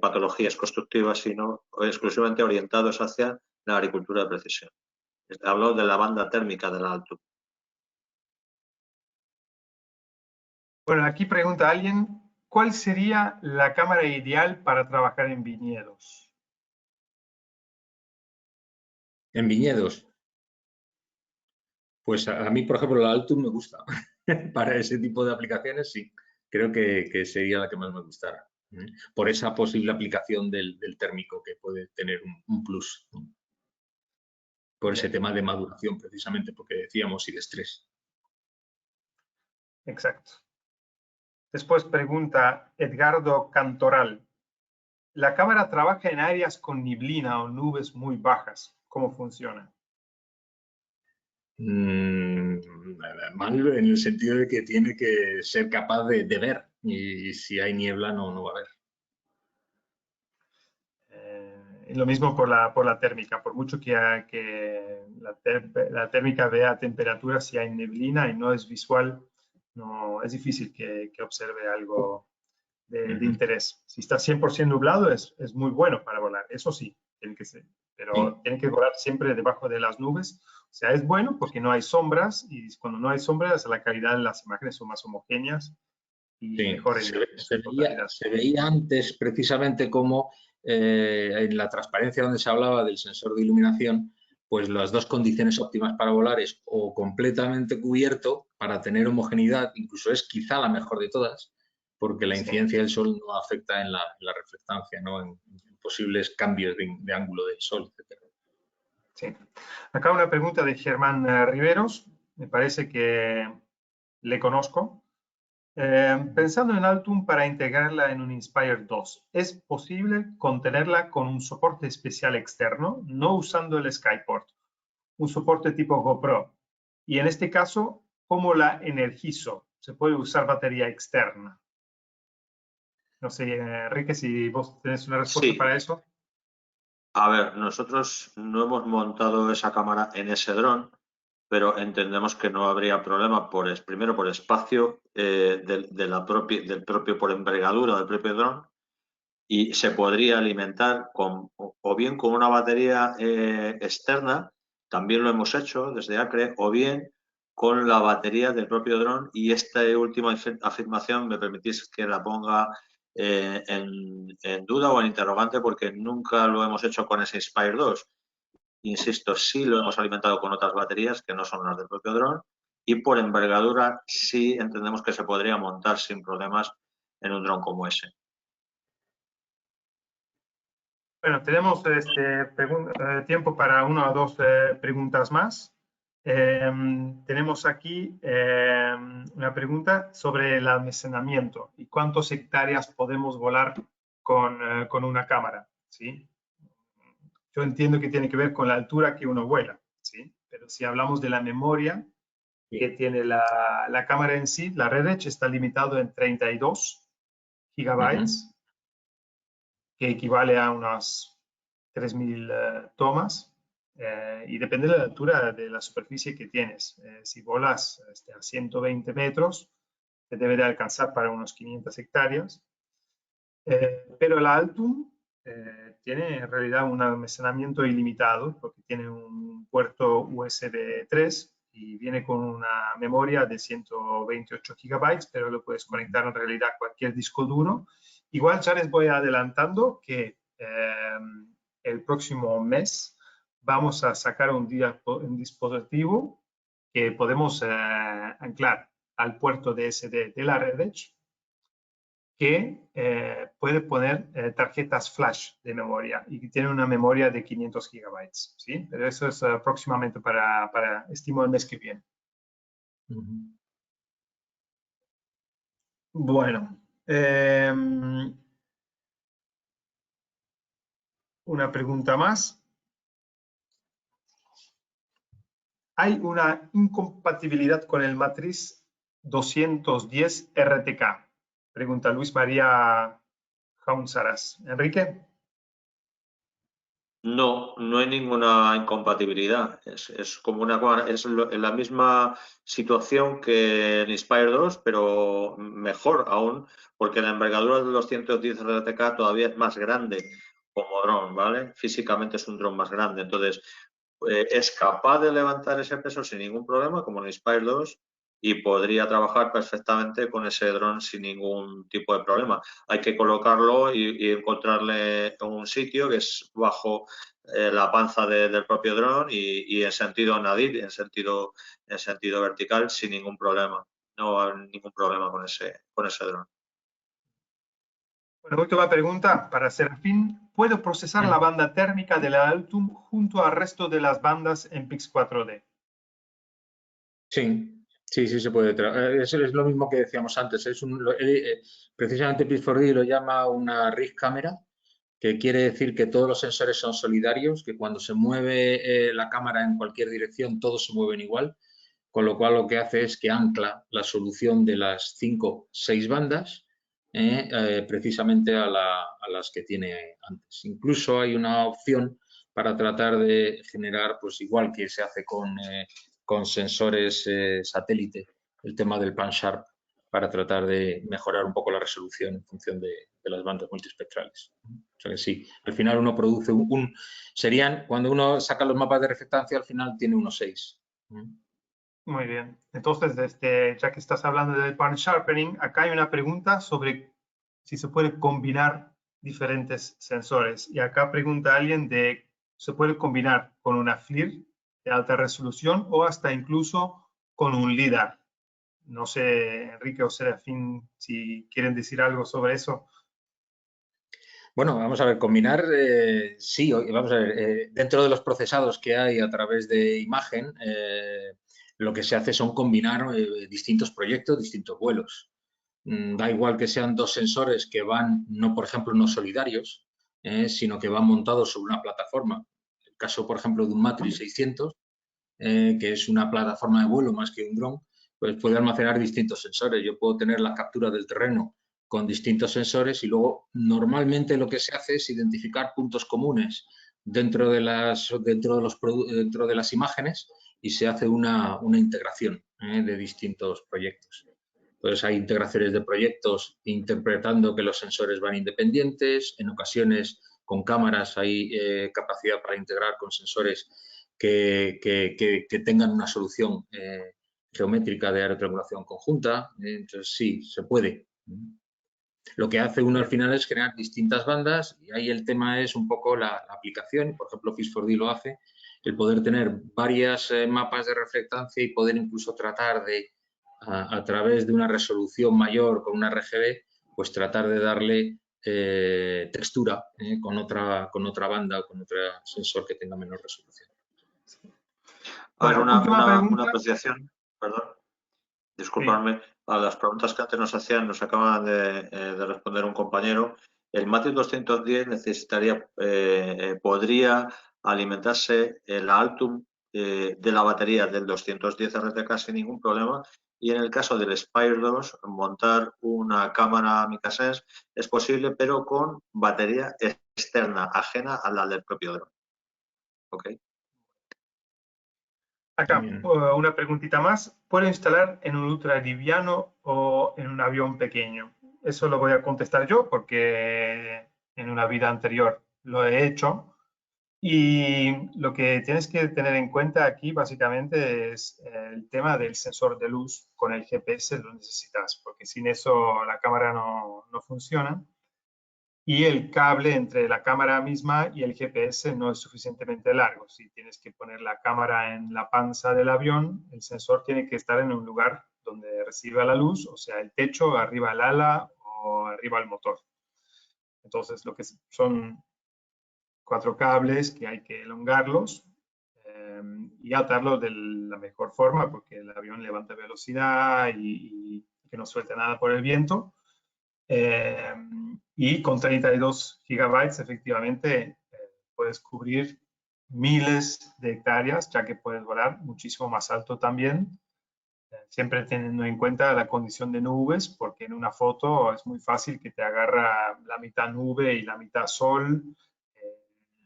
patologías constructivas, sino exclusivamente orientados hacia la agricultura de precisión. Hablo de la banda térmica de la Altum. Bueno, aquí pregunta alguien, ¿cuál sería la cámara ideal para trabajar en viñedos? En viñedos, pues a mí, por ejemplo, la Altum me gusta. Para ese tipo de aplicaciones, sí. Creo que sería la que más me gustara. Por esa posible aplicación del térmico que puede tener un plus. Por ese tema de maduración, precisamente, porque decíamos, y de estrés. Exacto. Después pregunta Edgardo Cantoral. La cámara trabaja en áreas con neblina o nubes muy bajas. ¿Cómo funciona? Mal en el sentido de que tiene que ser capaz de ver. Y si hay niebla, no va a ver. Lo mismo por la térmica. Por mucho que la térmica vea temperatura, si hay neblina y no es visual, no, es difícil que observe algo de interés. Si está 100% nublado, es muy bueno para volar. Eso sí, tiene que ser. Pero tiene que volar siempre debajo de las nubes. O sea, es bueno porque no hay sombras y cuando no hay sombras, la calidad de las imágenes son más homogéneas y Sí, mejor en su totalidad. se veía antes precisamente como en la transparencia donde se hablaba del sensor de iluminación, pues las dos condiciones óptimas para volar es o completamente cubierto para tener homogeneidad, incluso es quizá la mejor de todas, porque la incidencia del sol no afecta en la reflectancia, ¿no? En posibles cambios de ángulo del sol, etc. Sí. Acá una pregunta de Germán Riveros, me parece que le conozco. Pensando en Altum para integrarla en un Inspire 2, ¿es posible contenerla con un soporte especial externo, no usando el Skyport, un soporte tipo GoPro? Y en este caso, ¿cómo la energizo? ¿Se puede usar batería externa? No sé, Enrique, si vos tenés una respuesta Sí. para eso. A ver, nosotros no hemos montado esa cámara en ese dron, pero entendemos que no habría problema primero por espacio del propio, por envergadura del propio dron, y se podría alimentar o bien con una batería externa, también lo hemos hecho desde Acre, o bien con la batería del propio dron, y esta última afirmación me permitís que la ponga en duda o en interrogante, porque nunca lo hemos hecho con ese Inspire 2. Insisto, sí lo hemos alimentado con otras baterías que no son las del propio dron, y por envergadura sí entendemos que se podría montar sin problemas en un dron como ese. Bueno, tenemos tiempo para una o dos preguntas más. Tenemos aquí una pregunta sobre el almacenamiento y cuántas hectáreas podemos volar con una cámara, ¿sí? Yo entiendo que tiene que ver con la altura que uno vuela, ¿sí? Pero si hablamos de la memoria que tiene la cámara en sí, la Red Edge está limitado en 32 gigabytes, que equivale a unas 3.000 tomas, y depende de la altura de la superficie que tienes. Si volas a 120 metros, te debe de alcanzar para unos 500 hectáreas, pero la Altum tiene en realidad un almacenamiento ilimitado porque tiene un puerto USB 3 y viene con una memoria de 128 gigabytes, pero lo puedes conectar en realidad a cualquier disco duro. Igual ya les voy adelantando que el próximo mes vamos a sacar un dispositivo que podemos anclar al puerto DSD de la Red Edge, que puede poner tarjetas flash de memoria y que tiene una memoria de 500 gigabytes, ¿sí? Pero eso es próximamente estimo, el mes que viene. Bueno, una pregunta más. Hay una incompatibilidad con el Matrix 210 RTK. Pregunta Luis María Jaunzaras. Enrique. No, no hay ninguna incompatibilidad. Es como en la misma situación que el Inspire 2, pero mejor aún, porque la envergadura de los 210 RTK todavía es más grande como dron, ¿vale? Físicamente es un dron más grande. Entonces, es capaz de levantar ese peso sin ningún problema, como el Inspire 2, y podría trabajar perfectamente con ese dron sin ningún tipo de problema. Hay que colocarlo y encontrarle un sitio que es bajo la panza del propio dron y en sentido nadir, en sentido vertical, sin ningún problema. No hay ningún problema con ese dron. Bueno, última pregunta para Serafín. ¿Puedo procesar la banda térmica de la Altum junto al resto de las bandas en Pix4D? Sí, se puede. Eso es lo mismo que decíamos antes. Precisamente Pix4D lo llama una rig camera, que quiere decir que todos los sensores son solidarios, que cuando se mueve la cámara en cualquier dirección, todos se mueven igual, con lo cual lo que hace es que ancla la solución de las 5, 6 bandas precisamente a las que tiene antes. Incluso hay una opción para tratar de generar, pues igual que se hace con sensores satélite, el tema del pan sharp, para tratar de mejorar un poco la resolución en función de las bandas multiespectrales. O sea que sí, al final uno produce cuando uno saca los mapas de reflectancia, al final tiene unos 6. Muy bien. Entonces, ya que estás hablando del pan sharpening, acá hay una pregunta sobre si se puede combinar diferentes sensores. Y acá pregunta alguien ¿se puede combinar con una FLIR de alta resolución o hasta incluso con un LIDAR? No sé, Enrique o Serafín, si quieren decir algo sobre eso. Bueno, vamos a ver, combinar, sí, vamos a ver, dentro de los procesados que hay a través de imagen, lo que se hace son combinar distintos proyectos, distintos vuelos. Da igual que sean dos sensores que van, no por ejemplo, no solidarios, sino que van montados sobre una plataforma. El caso, por ejemplo, de un Matrix 600, que es una plataforma de vuelo más que un dron, pues puede almacenar distintos sensores. Yo puedo tener la captura del terreno con distintos sensores y luego normalmente lo que se hace es identificar puntos comunes dentro de las imágenes y se hace una integración de distintos proyectos. Entonces hay integraciones de proyectos interpretando que los sensores van independientes, en ocasiones con cámaras hay capacidad para integrar con sensores que tengan una solución geométrica de aerotriangulación conjunta. Entonces sí, se puede. Lo que hace uno al final es crear distintas bandas y ahí el tema es un poco la aplicación. Por ejemplo, Pix4D lo hace el poder tener varias mapas de reflectancia y poder incluso tratar de, a través de una resolución mayor con una RGB, pues tratar de darle textura con otra banda o con otro sensor que tenga menor resolución. A ver, Última pregunta. una apreciación, perdón, disculpadme, a las preguntas que antes nos hacían, nos acaban de responder un compañero. El Matic 210 necesitaría, podría alimentarse la Altum de la batería del 210 RTK sin ningún problema, y en el caso del Spire 2 montar una cámara Micasense es posible, pero con batería externa, ajena a la del propio dron. ¿Ok? Acá, una preguntita más. ¿Puedo instalar en un ultraliviano o en un avión pequeño? Eso lo voy a contestar yo porque en una vida anterior lo he hecho. Y lo que tienes que tener en cuenta aquí básicamente es el tema del sensor de luz. Con el GPS lo necesitas, porque sin eso la cámara no funciona. Y el cable entre la cámara misma y el GPS no es suficientemente largo. Si tienes que poner la cámara en la panza del avión, el sensor tiene que estar en un lugar donde reciba la luz, o sea, el techo, arriba el ala o arriba el motor. Entonces, lo que son 4 cables que hay que elongarlos y atarlos de la mejor forma, porque el avión levanta velocidad y que no suelte nada por el viento. Y con 32 gigabytes efectivamente puedes cubrir miles de hectáreas, ya que puedes volar muchísimo más alto también, siempre teniendo en cuenta la condición de nubes, porque en una foto es muy fácil que te agarra la mitad nube y la mitad sol.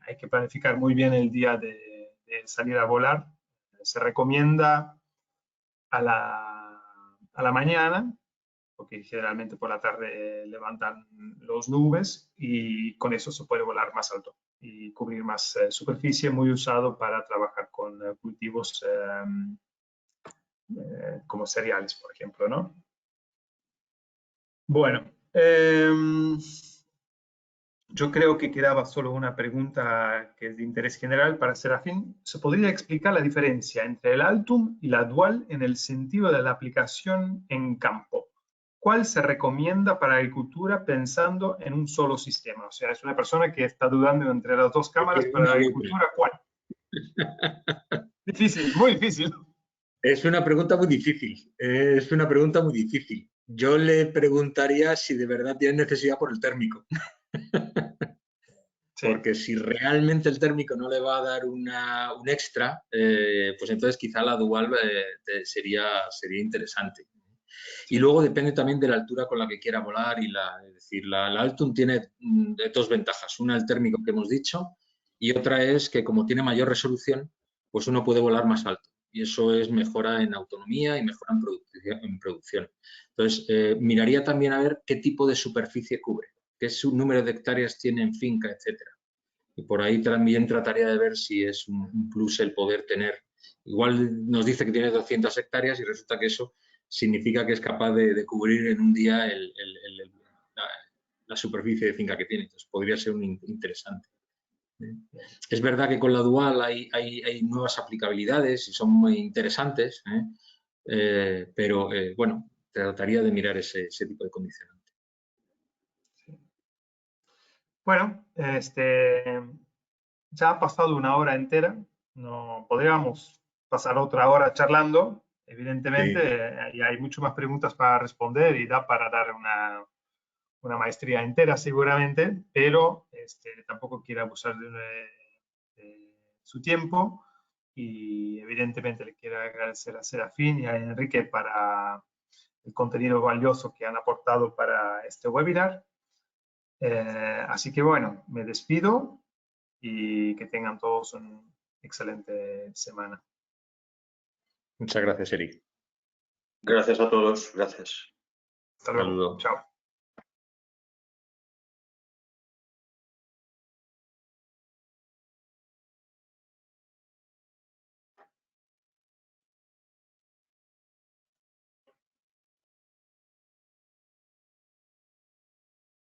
Hay que planificar muy bien el día de salir a volar. Se recomienda a la mañana, porque generalmente por la tarde levantan los nubes y con eso se puede volar más alto y cubrir más superficie, muy usado para trabajar con cultivos como cereales, por ejemplo, ¿no? Bueno, yo creo que quedaba solo una pregunta que es de interés general para Serafín. ¿Se podría explicar la diferencia entre el Altum y la Dual en el sentido de la aplicación en campo? ¿Cuál se recomienda para agricultura pensando en un solo sistema? O sea, es una persona que está dudando entre las dos cámaras para la agricultura. ¿Cuál? Difícil, muy difícil. Es una pregunta muy difícil. Es una pregunta muy difícil. Yo le preguntaría si de verdad tiene necesidad por el térmico. Sí. Porque si realmente el térmico no le va a dar un extra, pues entonces quizá la dual sería interesante. Sí. Y luego depende también de la altura con la que quiera volar. Es decir, la Altum tiene dos ventajas. Una, el térmico que hemos dicho, y otra es que como tiene mayor resolución, pues uno puede volar más alto. Y eso es mejora en autonomía y mejora en producción. Entonces, miraría también a ver qué tipo de superficie cubre, qué número de hectáreas tiene en finca, etcétera. Y por ahí también trataría de ver si es un plus el poder tener. Igual nos dice que tiene 200 hectáreas y resulta que eso significa que es capaz de cubrir en un día la superficie de finca que tiene. Entonces podría ser un interesante. Es verdad que con la dual hay nuevas aplicabilidades y son muy interesantes, pero bueno, trataría de mirar ese tipo de condicionante. Bueno, ya ha pasado una hora entera. No podríamos pasar otra hora charlando, evidentemente, sí. Y hay mucho más preguntas para responder y da para dar una maestría entera seguramente, pero tampoco quiero abusar de su tiempo y evidentemente le quiero agradecer a Serafín y a Enrique para el contenido valioso que han aportado para este webinar. Así que bueno, me despido y que tengan todos una excelente semana. Muchas gracias, Eric. Gracias a todos. Gracias. Hasta luego. Chao.